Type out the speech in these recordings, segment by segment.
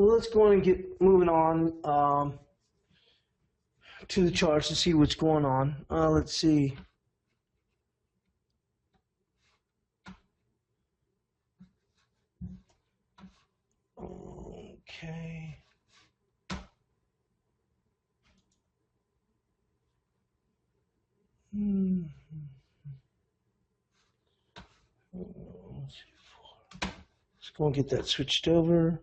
let's go on and get moving on to the charts to see what's going on. Let's see. Okay. Let's go and get that switched over.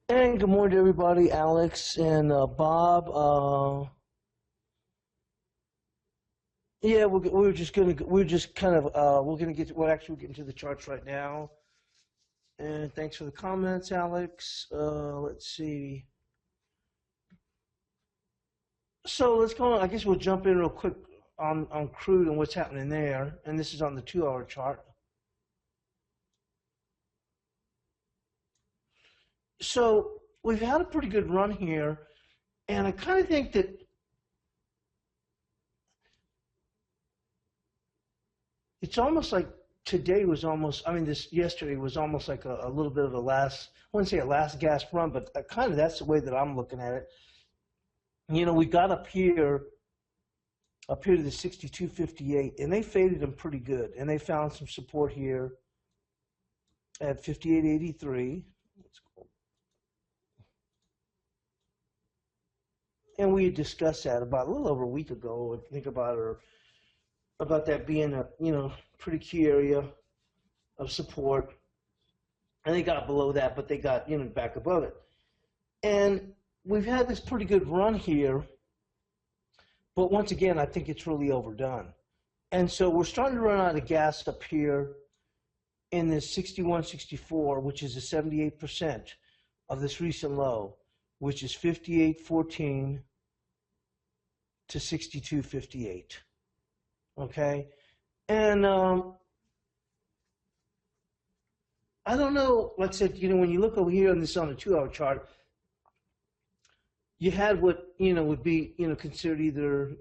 And good morning to everybody, Alex and Bob. Yeah, we're getting to the charts right now. And thanks for the comments, Alex. Let's see. So let's go on. I guess we'll jump in real quick on crude and what's happening there. And this is on the 2-hour chart. So we've had a pretty good run here, and I kind of think that it's almost like yesterday was almost like a little bit of I wouldn't say a last gasp run, but kind of that's the way that I'm looking at it. You know, we got up here to the 62.58, and they faded them pretty good, and they found some support here at 58.83. Let's go. And we had discussed that about a little over a week ago. I think about that being a pretty key area of support. And they got below that, but they got back above it. And we've had this pretty good run here, but once again, I think it's really overdone. And so we're starting to run out of gas up here in this 61.64, which is a 78% of this recent low, which is 58.14 to 62.58. Okay, and I don't know. Like I said, when you look over here on this on the 2-hour chart, you had what would be considered either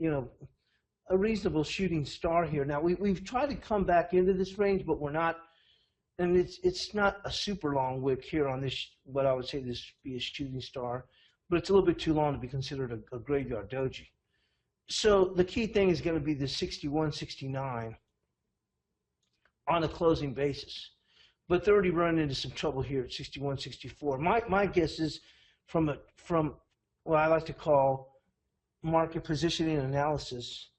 a reasonable shooting star here. Now we've tried to come back into this range, but we're not. And it's not a super long wick here on this, what I would say this be a shooting star, but it's a little bit too long to be considered a graveyard doji. So the key thing is going to be the 61.69 on a closing basis. But they're already running into some trouble here at 61.64. My guess is from what I like to call market positioning analysis,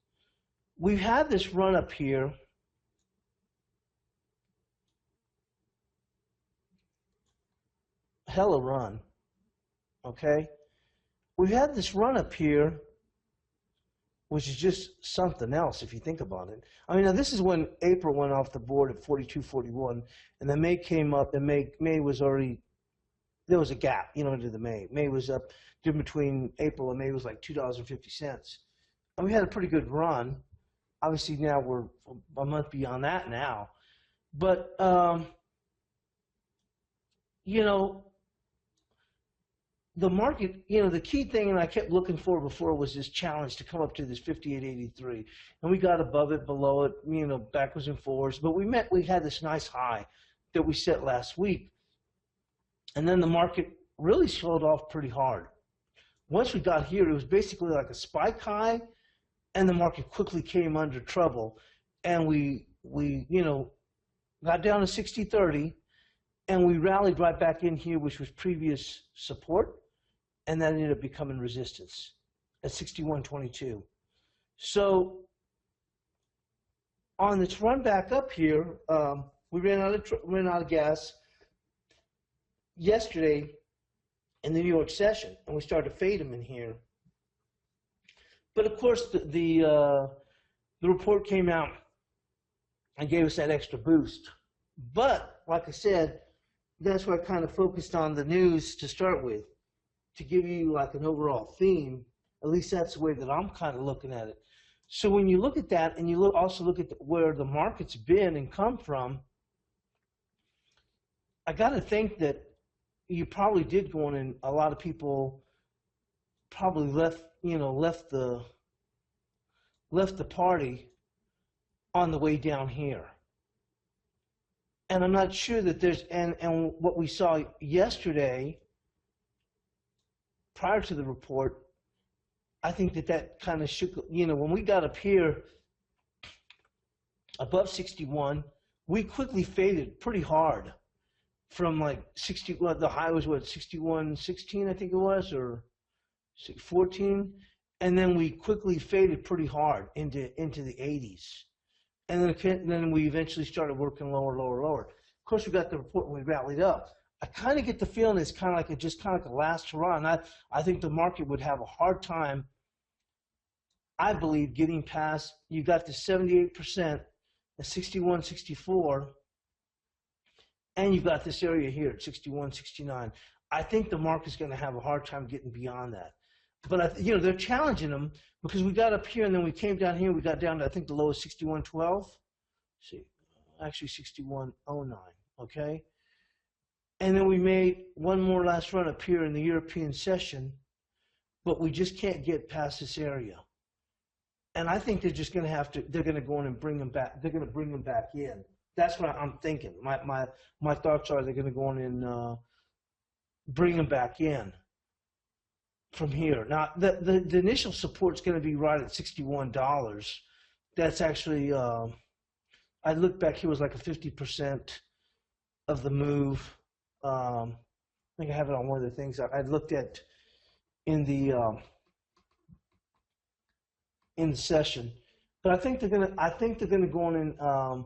we've had this run up here. Hella run, okay? We've had this run up here, which is just something else if you think about it. I mean, now this is when April went off the board at 42.41, and then May came up, and May was already, there was a gap, into the May. May was up, between April and May was like $2.50. And we had a pretty good run. Obviously now we're a month beyond that now. But, the market, the key thing, and I kept looking for before, was this challenge to come up to this 58.83, and we got above it, below it, backwards and forwards. But we had this nice high that we set last week, and then the market really sold off pretty hard. Once we got here, it was basically like a spike high, and the market quickly came under trouble, and we got down to 60.30. And we rallied right back in here, which was previous support, and that ended up becoming resistance at 61.22. So on this run back up here, we ran out of gas yesterday in the New York session, and we started to fade them in here. But of course, the report came out and gave us that extra boost. But like I said, that's why I kind of focused on the news to start with, to give you like an overall theme. At least that's the way that I'm kind of looking at it. So when you look at that, and you also look at where the market's been and come from, I got to think that you probably did go in, and a lot of people probably left the left the party on the way down here. And I'm not sure that there's, and what we saw yesterday prior to the report, I think that kind of shook, when we got up here above 61, we quickly faded pretty hard from like 60, well, the high was what, 61.16, I think it was, or 14. And then we quickly faded pretty hard into the 80s. And then we eventually started working lower, lower, lower. Of course, we got the report when we rallied up. I kind of get the feeling it's kind of like a last hurrah. And I think the market would have a hard time, I believe, getting past, you got the 78%, the 61, 64, and you've got this area here at 61, 69. I think the market's going to have a hard time getting beyond that. But, they're challenging them because we got up here and then we came down here. We got down to, I think, the low is 61.12. See, actually 61.09, okay? And then we made one more last run up here in the European session, but we just can't get past this area. And I think they're just going to have to, they're going to go in and bring them back. They're going to bring them back in. That's what I'm thinking. My thoughts are they're going to go in and bring them back in from here. Now, the initial support is going to be right at $61. That's actually, I looked back here, it was like a 50% of the move. I think I have it on one of the things I looked at in the session. But I think they're gonna go in and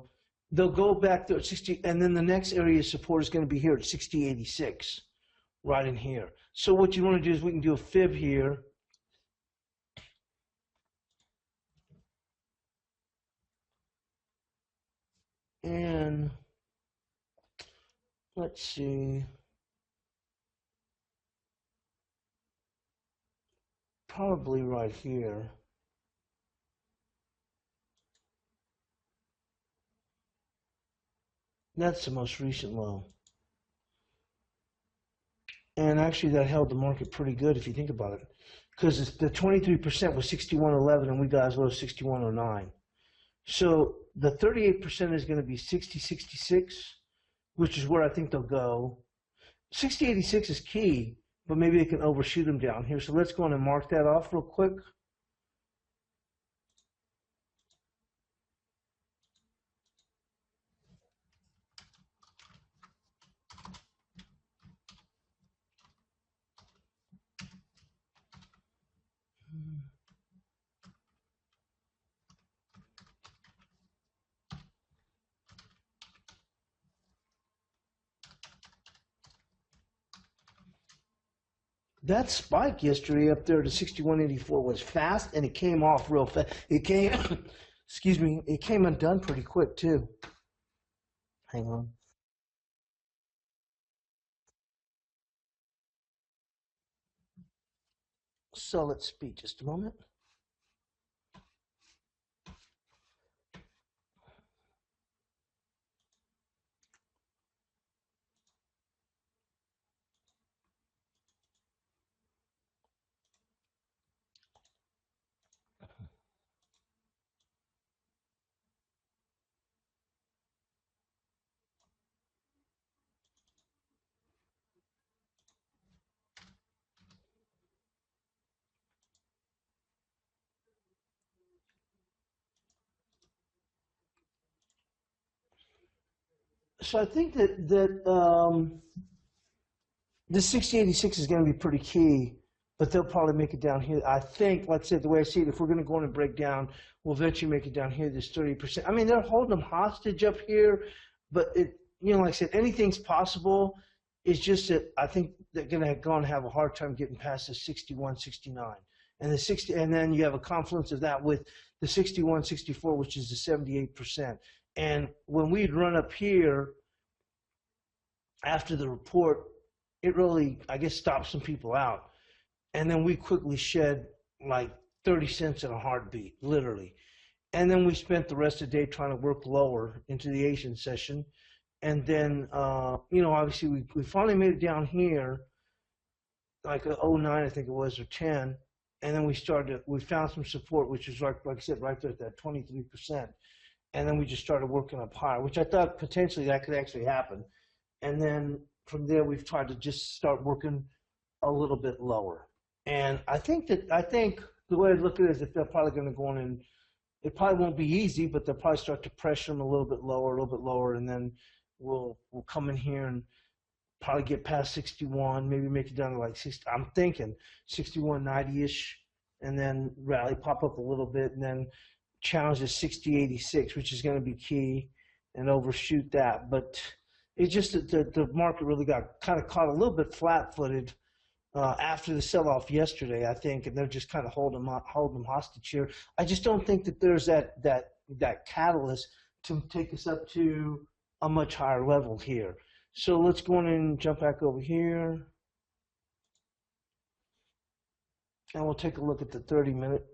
they'll go back there at 60, and then the next area of support is going to be here at 60.86, right in here. So what you want to do is we can do a fib here. And let's see. Probably right here. That's the most recent low. And actually that held the market pretty good if you think about it. Because the 23% was 61.11 and we got as low as 61.09. So the 38% is going to be 60.66, which is where I think they'll go. 60.86 is key, but maybe they can overshoot them down here. So let's go on and mark that off real quick. That spike yesterday up there to 61.84 was fast, and it came off real fast. It came, excuse me, it came undone pretty quick too. Hang on. So let's speak just a moment. So I think that this 60.86 is going to be pretty key, but they'll probably make it down here. I think, like I said, the way I see it, if we're going to go in and break down, we'll eventually make it down here, this 30%. I mean, they're holding them hostage up here, but like I said, anything's possible. It's just that I think they're going to go and have a hard time getting past the 61.69. And then you have a confluence of that with the 61.64, which is the 78%. And when we'd run up here after the report, it really, I guess, stopped some people out. And then we quickly shed like 30 cents in a heartbeat, literally. And then we spent the rest of the day trying to work lower into the Asian session. And then, obviously we finally made it down here, like 09, I think it was, or 10. and then we found some support, which is like I said, right there at that 23%. And then we just started working up higher, which I thought potentially that could actually happen. And then from there, we've tried to just start working a little bit lower. And I think the way I look at it is that they're probably going to go in, and it probably won't be easy, but they'll probably start to pressure them a little bit lower, and then we'll come in here and probably get past 61, maybe make it down to like 60. I'm thinking 61.90-ish, and then rally, pop up a little bit, and then challenge the 60.86, which is going to be key, and overshoot that. But it's just that the market really got kind of caught a little bit flat-footed after the sell-off yesterday, I think, and they're just kind of holding them hostage here. I just don't think that there's that catalyst to take us up to a much higher level here. So let's go in and jump back over here, and we'll take a look at the 30-minute.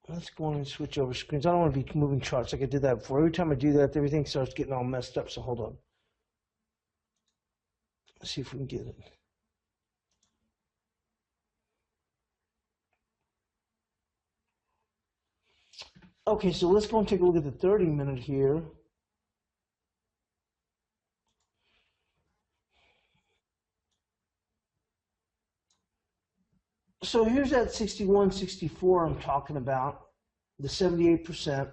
Let's go in and switch over screens. I don't want to be moving charts like I did that before. Every time I do that, everything starts getting all messed up, so hold on. Let's see if we can get it. Okay, so let's go and take a look at the 30-minute here. So here's that 61.64 I'm talking about, the 78%.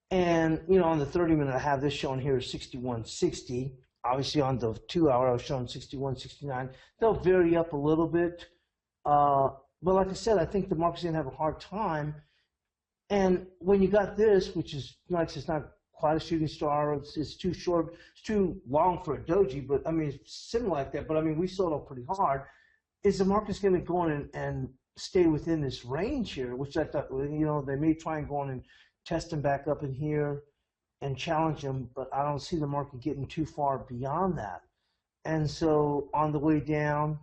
And, you know, on the 30-minute, I have this shown here as 61.60. Obviously, on the 2-hour, I was showing 61.69. They'll vary up a little bit. But like I said, I think the market's going to have a hard time. And when you got this, which is nice, it's not quite a shooting star, it's too short, it's too long for a doji, but I mean, it's similar like that, but I mean, we sold up pretty hard. Is the market's going to go in and stay within this range here, which I thought, you know, they may try and go in and test them back up in here and challenge them, but I don't see the market getting too far beyond that. And so on the way down,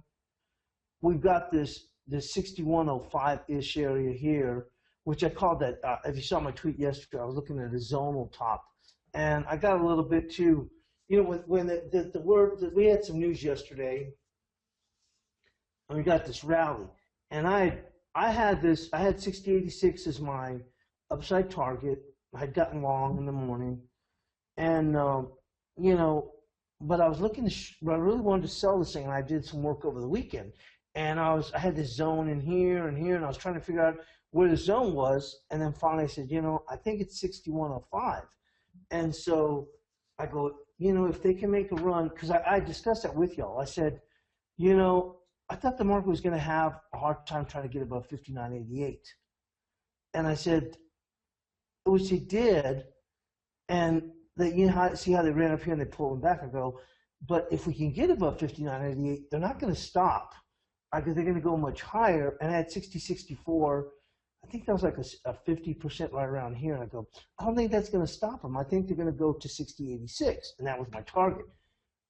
we've got this 61.05-ish area here, which I called that, if you saw my tweet yesterday, I was looking at a zonal top. And I got a little bit too, you know, when the word, we had some news yesterday, and we got this rally. And I had 60.86 as my upside target. I had gotten long in the morning. And, you know, but I was looking I really wanted to sell this thing, and I did some work over the weekend. And I had this zone in here and here, and I was trying to figure out where the zone was, and then finally I said, you know, I think it's 61.05. And so I go, you know, if they can make a run, because I discussed that with y'all. I said, you know, I thought the market was going to have a hard time trying to get above 59.88. And I said, which it did, and you know, see how they ran up here and they pulled them back. I go, but if we can get above 59.88, they're not going to stop. They're going to go much higher. And I had 60.64. I think that was like a 50% right around here. And I go, I don't think that's going to stop them. I think they're going to go to 60.86. And that was my target.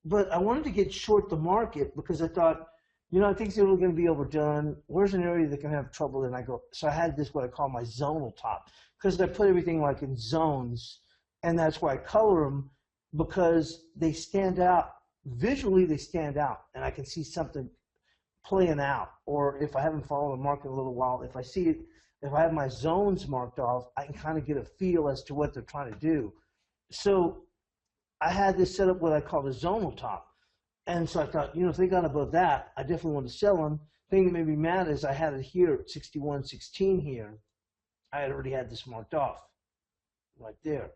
But I wanted to get short the market because I thought, you know, I think it's really going to be overdone. Where's an area that can have trouble? And I go, so I had this, what I call my zonal top, because I put everything like in zones. And that's why I color them, because they stand out. Visually, they stand out. And I can see something playing out. Or if I haven't followed the market in a little while, if I see it, if I have my zones marked off, I can kind of get a feel as to what they're trying to do. So I had this set up what I call the zonal top. And so I thought, you know, if they got above that, I definitely want to sell them. The thing that made me mad is I had it here at 61.16 here. I had already had this marked off right there.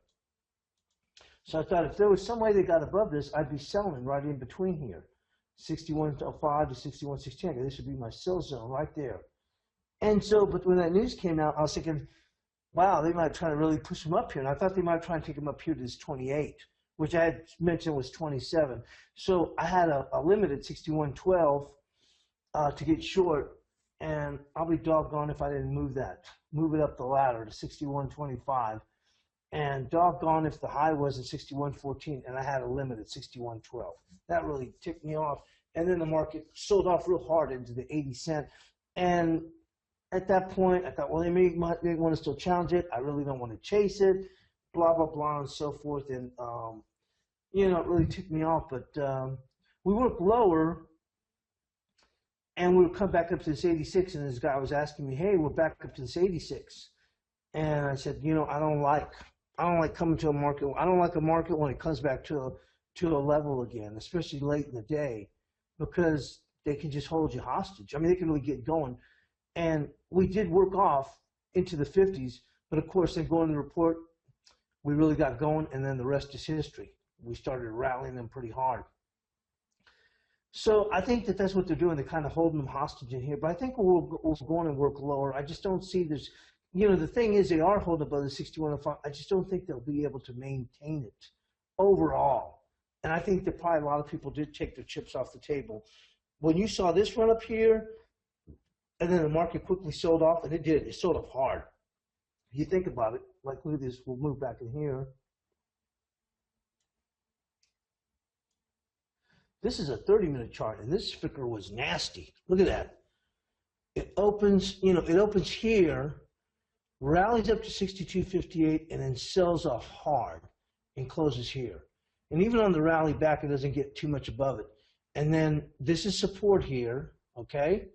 So I thought if there was some way they got above this, I'd be selling right in between here. 61.05 to 61.16. This would be my sell zone right there. And so, but when that news came out, I was thinking, wow, they might try to really push them up here. And I thought they might try and take them up here to this 28, which I had mentioned was 27. So I had a limit at 61.12 to get short. And I'll be doggone if I didn't move it up the ladder to 61.25. And doggone if the high was at 61.14 and I had a limit at 61.12. That really ticked me off. And then the market sold off real hard into the 80 cent. And at that point, I thought, well, they may want to still challenge it. I really don't want to chase it. blah blah blah and so forth, and you know, it really ticked me off. But we worked lower, and we would come back up to this 86, and this guy was asking me, "Hey, we're back up to this 86," and I said, "You know, I don't like coming to a market. I don't like a market when it comes back to a level again, especially late in the day, because they can just hold you hostage. I mean, they can really get going." And we did work off into the 50s, but of course, then going to the report, we really got going, and then the rest is history. We started rallying them pretty hard. So I think that that's what they're doing. They're kind of holding them hostage in here. But I think we'll go on and work lower. I just don't see this. You know, the thing is, they are holding above the 6105. I just don't think they'll be able to maintain it overall. And I think that probably a lot of people did take their chips off the table. When you saw this run up here, and then the market quickly sold off, and it did. It sold off hard. If you think about it, like look at this. We'll move back in here. This is a 30-minute chart, and this flicker was nasty. Look at that. It opens, you know, it opens here, rallies up to 62.58, and then sells off hard and closes here. And even on the rally back, it doesn't get too much above it. And then this is support here, okay?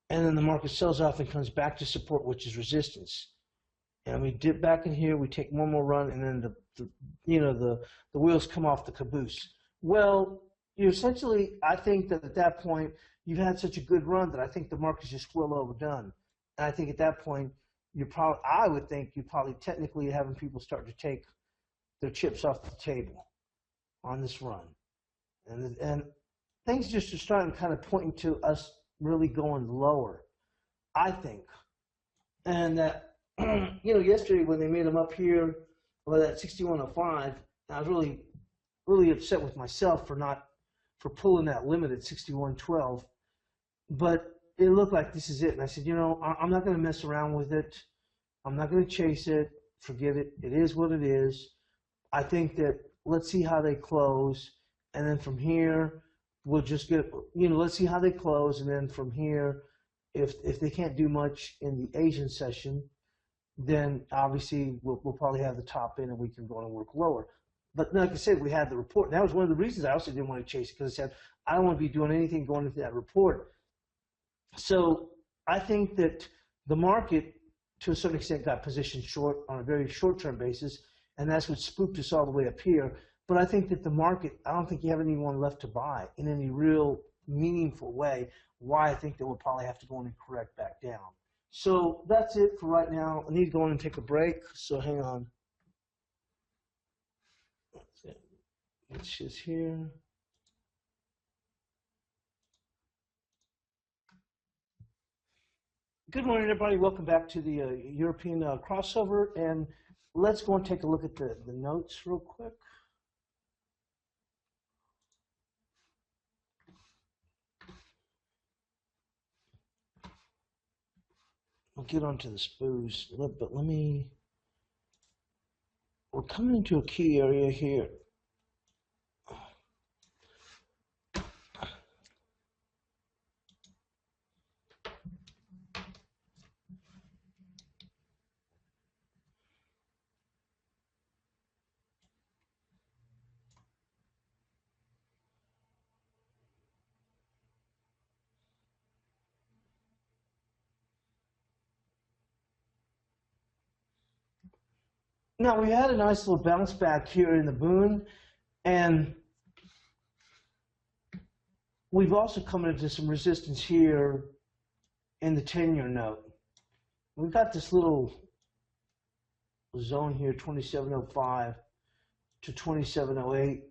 And then the market sells off and comes back to support, which is resistance. And we dip back in here, we take one more run, and then the wheels come off the caboose. Well, you essentially, I think that at that point, you've had such a good run that I think the market's just well overdone. And I think at that point, I would think you're probably technically having people start to take their chips off the table on this run. And things just are starting kind of pointing to us really going lower, I think. And that, you know, yesterday when they made them up here, well, that 6105, I was really upset with myself for pulling that limit at 6112, but it looked like this is it. And I said, you know, I'm not going to mess around with it. I'm not going to chase it. Forget it. It is what it is. I think that let's see how they close. And then from here, we'll just get, you know, let's see how they close. And then from here, if they can't do much in the Asian session, then obviously we'll probably have the top in and we can go and work lower. But like I said, we had the report. And that was one of the reasons I also didn't want to chase it, because I said, I don't want to be doing anything going into that report. So I think that the market, to a certain extent, got positioned short on a very short-term basis, and that's what spooked us all the way up here. But I think that the market, I don't think you have anyone left to buy in any real meaningful way, why I think that we'll probably have to go in and correct back down. So that's it for right now. I need to go in and take a break, so hang on. It's just here. Good morning, everybody. Welcome back to the European crossover, and let's go and take a look at the notes real quick. We'll get onto the SPOOs, but we're coming into a key area here. Now, we had a nice little bounce back here in the Boon, and we've also come into some resistance here in the 10-year note. We've got this little zone here, 2705 to 2708,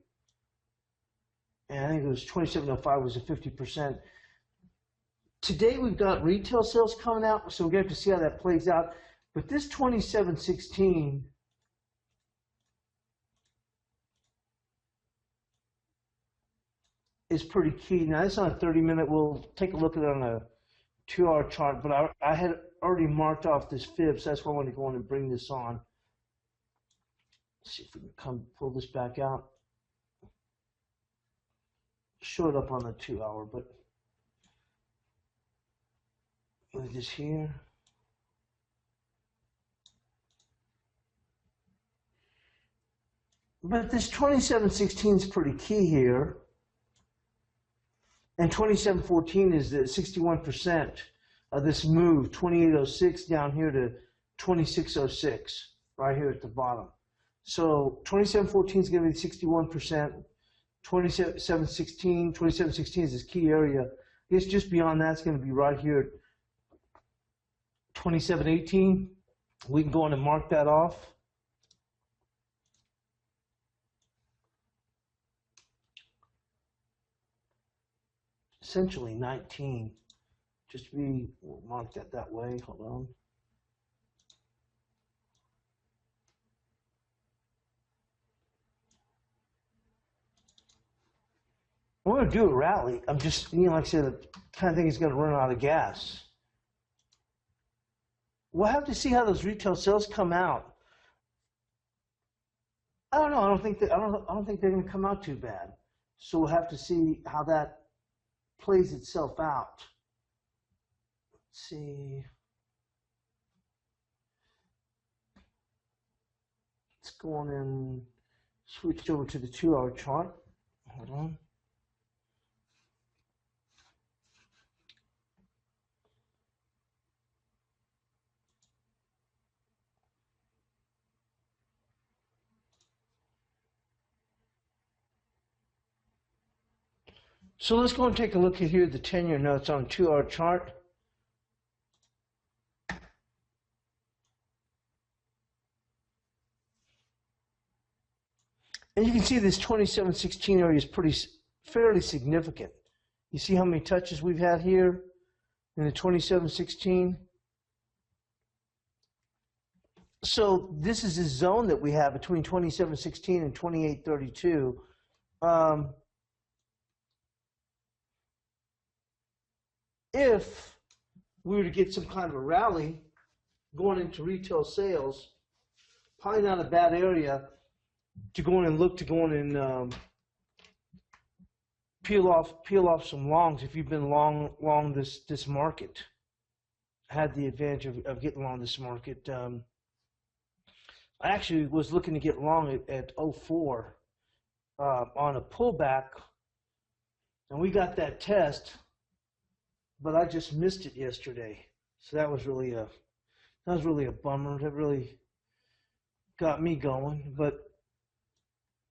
and I think it was 2705 was a 50%. Today we've got retail sales coming out, so we're going to have to see how that plays out. But this 2716 is pretty key. Now, this is on a 30-minute. We'll take a look at it on a 2-hour chart, but I had already marked off this fib, so that's why I want to go in and bring this on. Let's see if we can pull this back out. Show it up on the 2-hour, but look at this here. But this 2716 is pretty key here. And 2714 is the 61% of this move, 2806 down here to 2606, right here at the bottom. So 2714 is going to be 61%. 2716 is this key area. I guess just beyond that's going to be right here at 2718. We can go in and mark that off. Essentially 19. Just we'll mark that way. Hold on. We're going to do a rally. I'm just, like I said, I kind of think it's going to run out of gas. We'll have to see how those retail sales come out. I don't know. I don't think they're going to come out too bad. So we'll have to see how that plays itself out. Let's see. Let's go on and switch over to the 2-hour chart. Hold on. So let's go and take a look at here the 10-year notes on a 2-hour chart. And you can see this 2716 area is fairly significant. You see how many touches we've had here in the 2716? So this is the zone that we have between 2716 and 2832. If we were to get some kind of a rally going into retail sales, probably not a bad area to go in and look to go in and peel off some longs. If you've been long this market, had the advantage of getting long this market. I actually was looking to get long at 04 on a pullback, and we got that test, but I just missed it yesterday. So that was really a bummer. That really got me going, but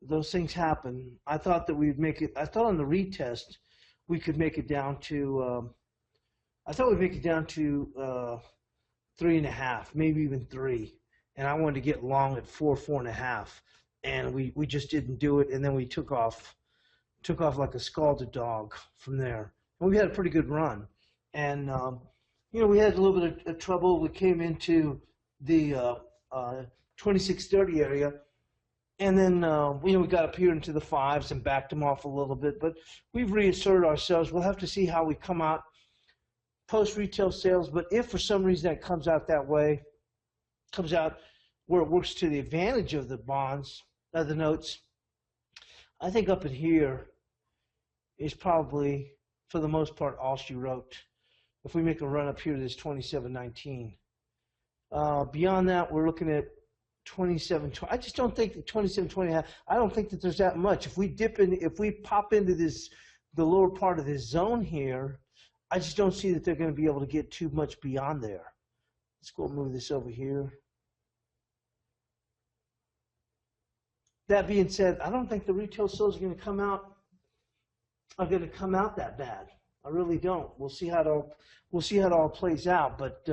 those things happen. I thought that we'd make it. I thought on the retest we could make it down to. I thought we'd make it down to 3.5, maybe even 3. And I wanted to get long at 4.5, and we just didn't do it. And then we took off like a scalded dog from there. And we had a pretty good run. And we had a little bit of trouble. We came into the 2630 area. And then, we got up here into the 5s and backed them off a little bit. But we've reasserted ourselves. We'll have to see how we come out post-retail sales. But if for some reason that comes out that way, comes out where it works to the advantage of the bonds, the notes, I think up in here is probably, for the most part, all she wrote. If we make a run up here to this 2719. Beyond that, we're looking at 2720. I just don't think that 2720. I don't think that there's that much. If we pop into the lower part of this zone here, I just don't see that they're going to be able to get too much beyond there. Let's go and move this over here. That being said, I don't think the retail sales are going to come out that bad. I really don't. We'll see how it all plays out. But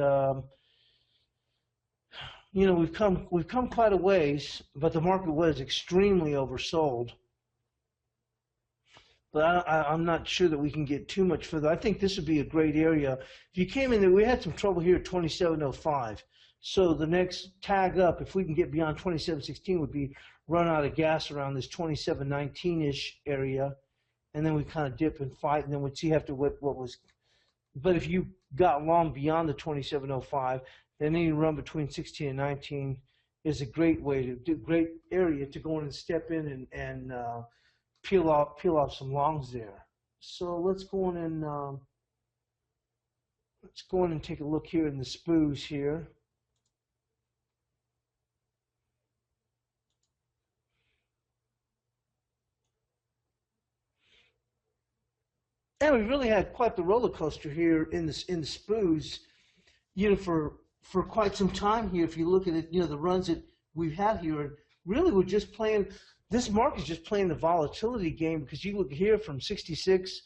we've come quite a ways, but the market was extremely oversold. But I'm not sure that we can get too much further. I think this would be a great area. If you came in there, we had some trouble here at 2705. So the next tag up, if we can get beyond 2716, would be run out of gas around this 2719-ish area. And then we kind of dip and fight, and then we'd see after what was. But if you got long beyond the 2705, then any run between 16 and 19 is a great area to go in and step in and peel off some longs there. So let's go in and take a look here in the SPOOs here. And we really had quite the roller coaster here in the SPOOs, for quite some time here. If you look at it, the runs that we've had here, and really we're just playing. This market's just playing the volatility game, because you look here from 66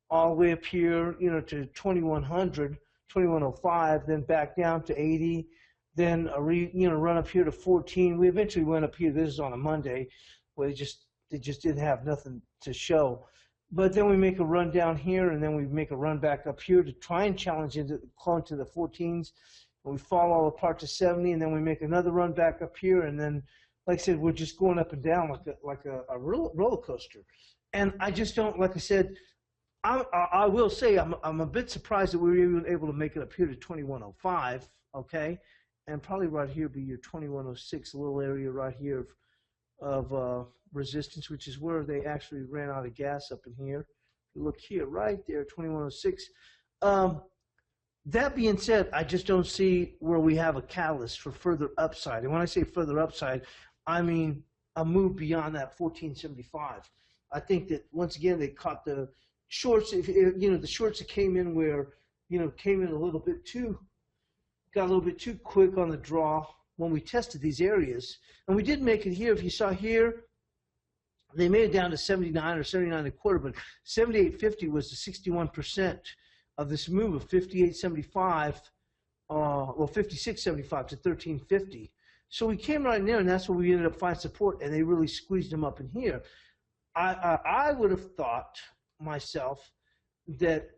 all the way up here, to 2100, 2105, then back down to 80, then run up here to 14. We eventually went up here. This is on a Monday, where they just didn't have nothing to show. But then we make a run down here, and then we make a run back up here to try and challenge into clone to the 14s. And we fall all apart to 70, and then we make another run back up here, and then, like I said, we're just going up and down like a roller coaster. And I just don't, like I said, I will say I'm a bit surprised that we were even able to make it up here to 2105, okay, and probably right here be your 2106, a little area right here of resistance, which is where they actually ran out of gas up in here. If you look here, right there, 2106. That being said, I just don't see where we have a catalyst for further upside. And when I say further upside, I mean a move beyond that 1475. I think that once again they caught the shorts. The shorts that came in where came in a little bit too, got a little bit too quick on the draw when we tested these areas, and we did make it here. If you saw here, they made it down to 79 or 79 and a quarter, but 78.50 was the 61% of this move of 58.75, 56.75 to 13.50. So we came right in there, and that's where we ended up finding support, and they really squeezed them up in here. I would have thought myself that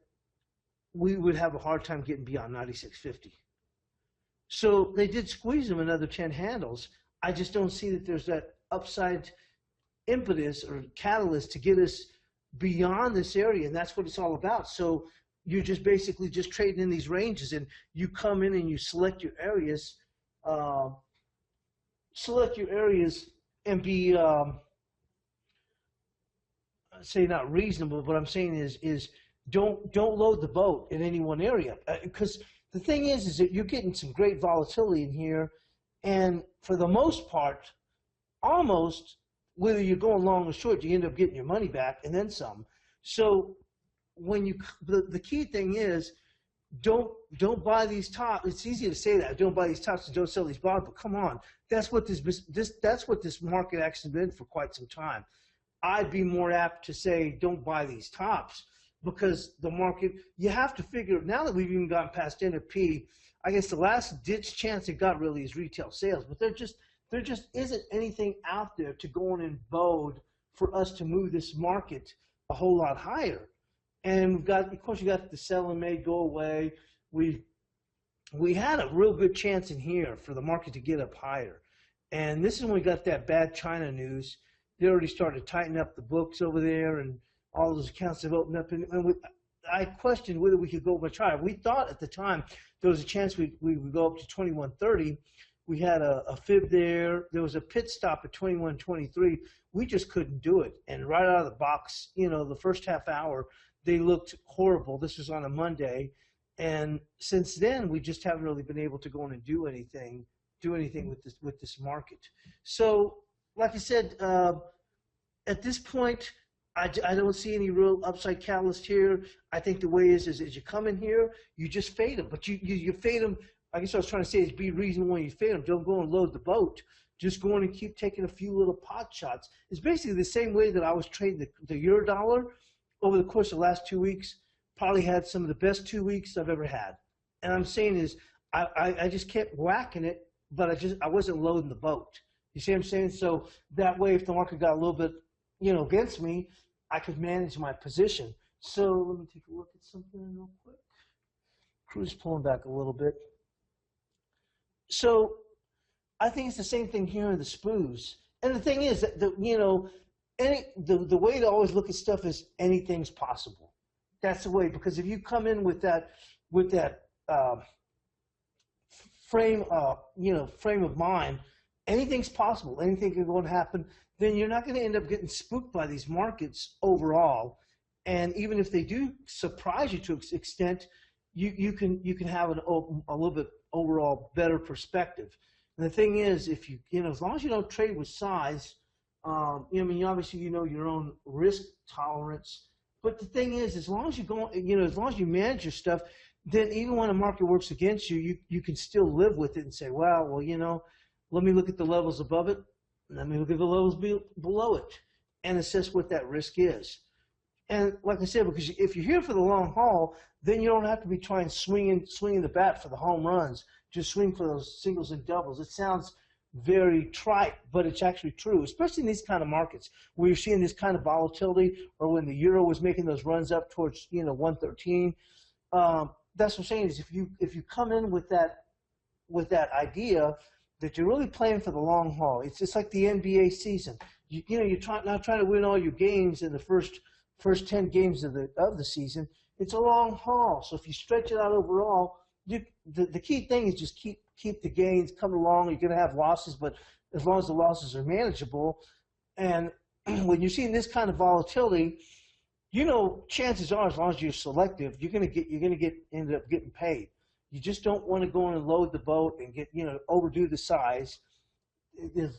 we would have a hard time getting beyond 96.50. So they did squeeze them another 10 handles. I just don't see that there's that upside impetus or catalyst to get us beyond this area, and that's what it's all about. So you're just basically just trading in these ranges, and you come in and you select your areas, and be say not reasonable. What I'm saying is don't load the boat in any one area, because the thing is that you're getting some great volatility in here, and for the most part, almost whether you're going long or short, you end up getting your money back and then some. So when the key thing is don't buy these tops. It's easy to say that, don't buy these tops and don't sell these bottoms, but come on, that's what this market actually been for quite some time. I'd be more apt to say don't buy these tops, because the market, you have to figure, now that we've even gotten past NFP, I guess the last ditch chance it got really is retail sales, but there just isn't anything out there to go in and bode for us to move this market a whole lot higher. And we've got, of course, you got the sell and may go away. We had a real good chance in here for the market to get up higher. And this is when we got that bad China news. They already started tightening up the books over there, and all those accounts have opened up. And I questioned whether we could go much higher. We thought at the time there was a chance we would go up to 2130. We had a fib there. There was a pit stop at 2123. We just couldn't do it. And right out of the box, the first half hour, they looked horrible. This was on a Monday. And since then, we just haven't really been able to go in and do anything with this market. So, like I said, at this point, I don't see any real upside catalyst here. I think the way is you come in here, you just fade them. But you fade them. I guess what I was trying to say is be reasonable when you fade them. Don't go and load the boat. Just go in and keep taking a few little pot shots. It's basically the same way that I was trading the euro dollar over the course of the last 2 weeks. Probably had some of the best 2 weeks I've ever had. And I'm saying is I just kept whacking it, but I wasn't loading the boat. You see what I'm saying? So that way, if the market got a little bit, against me, I could manage my position. So let me take a look at something real quick. Cruise pulling back a little bit. So I think it's the same thing here in the SPOOs. And the thing is that the way to always look at stuff is anything's possible. That's the way, because if you come in with that frame of mind, anything's possible, anything can go and happen, then you're not going to end up getting spooked by these markets overall. And even if they do surprise you to an extent, you can have a little bit overall better perspective. And the thing is, if as long as you don't trade with size, obviously your own risk tolerance, But the thing is, as long as you go, as long as you manage your stuff, then even when a market works against you, you can still live with it and say, well, let me look at the levels above it, let me look at the levels below it, and assess what that risk is. And like I said, because if you're here for the long haul, then you don't have to be trying swinging the bat for the home runs. Just swing for those singles and doubles. It sounds very trite, but it's actually true, especially in these kind of markets where you're seeing this kind of volatility, or when the euro was making those runs up towards 113. That's what I'm saying is if you come in with that idea that you're really playing for the long haul, it's just like the NBA season. You're not trying to win all your games in the first 10 games of the season. It's a long haul. So if you stretch it out overall, the key thing is just keep the gains coming along. You're going to have losses, but as long as the losses are manageable, and when you're seeing this kind of volatility, chances are, as long as you're selective, you're going to end up getting paid. You just don't want to go in and load the boat and overdo the size.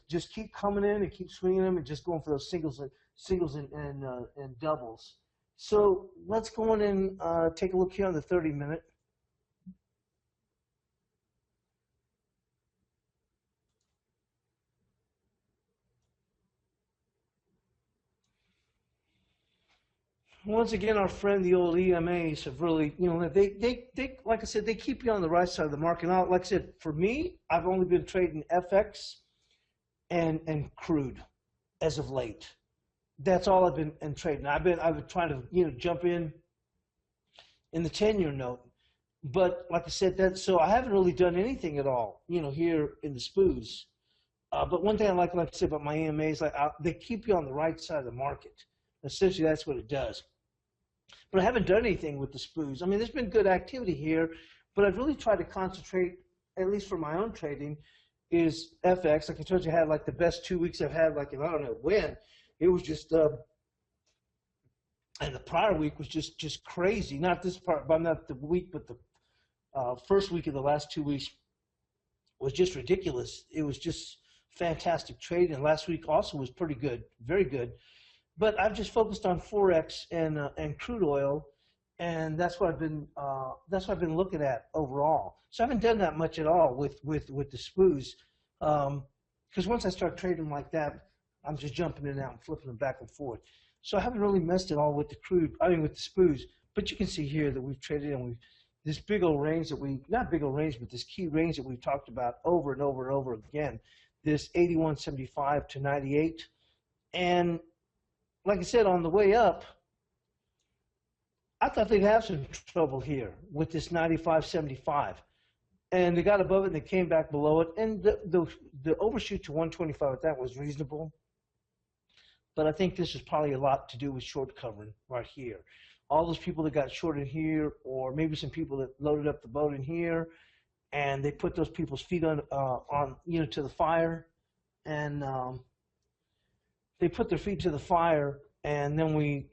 Just keep coming in and keep swinging them and just going for those singles and doubles. So let's go in and take a look here on the 30-minute. Once again, our friend, the old EMAs, have really, they like I said, they keep you on the right side of the market. Now, like I said, for me, I've only been trading FX and crude as of late. That's all I've been trading. I've been trying to jump in the 10-year note, but like I said, so I haven't really done anything at all, here in the SPOOs. But one thing I like to say about my EMAs, they keep you on the right side of the market. Essentially, that's what it does. But I haven't done anything with the SPOOs. I mean, there's been good activity here, but I've really tried to concentrate, at least for my own trading, is FX. Like I told you, I had like the best 2 weeks I've had, like, I don't know when. It was just, and the prior week was just crazy. Not this part, but not the week, but the first week of the last 2 weeks was just ridiculous. It was just fantastic trading. Last week also was pretty good, very good. But I've just focused on Forex and crude oil, and that's what I've been looking at overall. So I haven't done that much at all with the SPOOs, because once I start trading like that, I'm just jumping in and out and flipping them back and forth. So I haven't really messed at all with with the SPOOs. But you can see here that we've traded, and this big old range that not big old range, but this key range that we've talked about over and over and over again, this 81.75 to 98, and like I said, on the way up, I thought they'd have some trouble here with this 95.75. And they got above it and they came back below it. And the overshoot to 125 that was reasonable. But I think this is probably a lot to do with short covering right here. All those people that got short in here, or maybe some people that loaded up the boat in here, and they put those people's feet on to the fire, and they put their feet to the fire, and then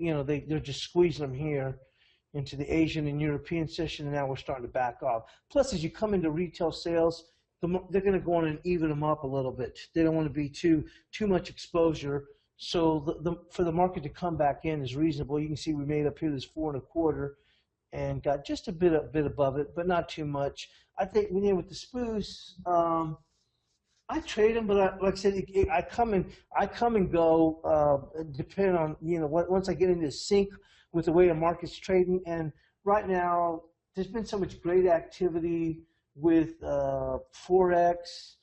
they're just squeezing them here into the Asian and European session, and now we're starting to back off. Plus, as you come into retail sales, they're going to go on and even them up a little bit. They don't want to be too much exposure. So for the market to come back in is reasonable. You can see we made up here this 4.25 and got just a bit above it, but not too much. I think with the SPOOs, I trade them, but like I said, I come and go depending on once I get into sync with the way the market's trading. And right now, there's been so much great activity with Forex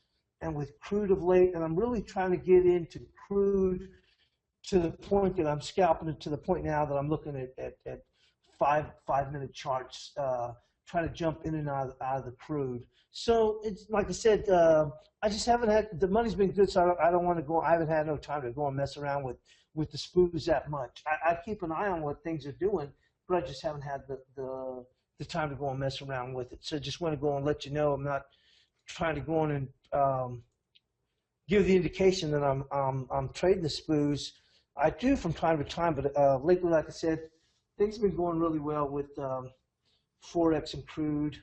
and with crude of late, and I'm really trying to get into crude to the point that I'm scalping it, to the point now that I'm looking at 5-minute charts, trying to jump in and out of the crude. So it's like I said, I just haven't had, the money's been good, so I don't want to go. I haven't had no time to go and mess around with the SPOOs that much. I keep an eye on what things are doing, but I just haven't had the time to go and mess around with it. So I just want to go and let you know I'm not trying to go on and give the indication that I'm trading the SPOOs. I do from time to time, but lately, like I said, things have been going really well with Forex and crude,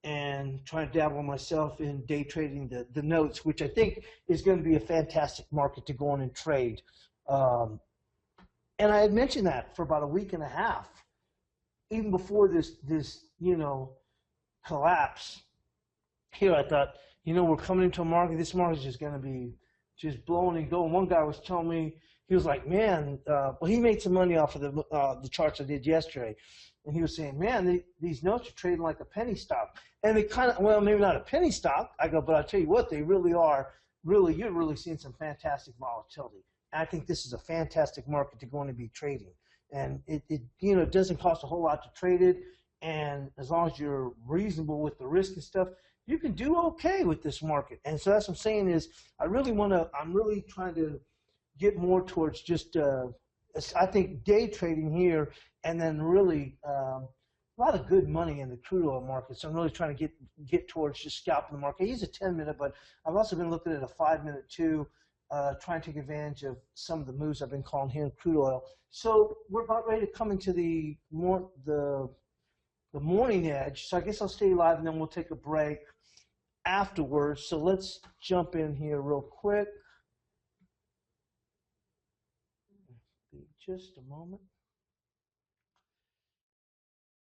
and trying to dabble myself in day trading the notes, which I think is going to be a fantastic market to go on and trade. And I had mentioned that for about a week and a half, even before this collapse. Here, I thought, we're coming into a market. This market is just going to be just blowing and going. One guy was telling me, he was like, man, well, he made some money off of the charts I did yesterday. And he was saying, man, these notes are trading like a penny stock. And they kind of, well, maybe not a penny stock. I go, but I'll tell you what, they really are. Really, you're really seeing some fantastic volatility. And I think this is a fantastic market to go in and be trading. And it doesn't cost a whole lot to trade it. And as long as you're reasonable with the risk and stuff, you can do okay with this market. And so that's what I'm saying is I'm really trying to get more towards just, I think, day trading here, and then really a lot of good money in the crude oil market. So I'm really trying to get towards just scalping the market. He's a 10-minute, but I've also been looking at a 5-minute too, trying to take advantage of some of the moves I've been calling here in crude oil. So we're about ready to come into the morning edge. So I guess I'll stay live, and then we'll take a break afterwards. So let's jump in here real quick. Just a moment.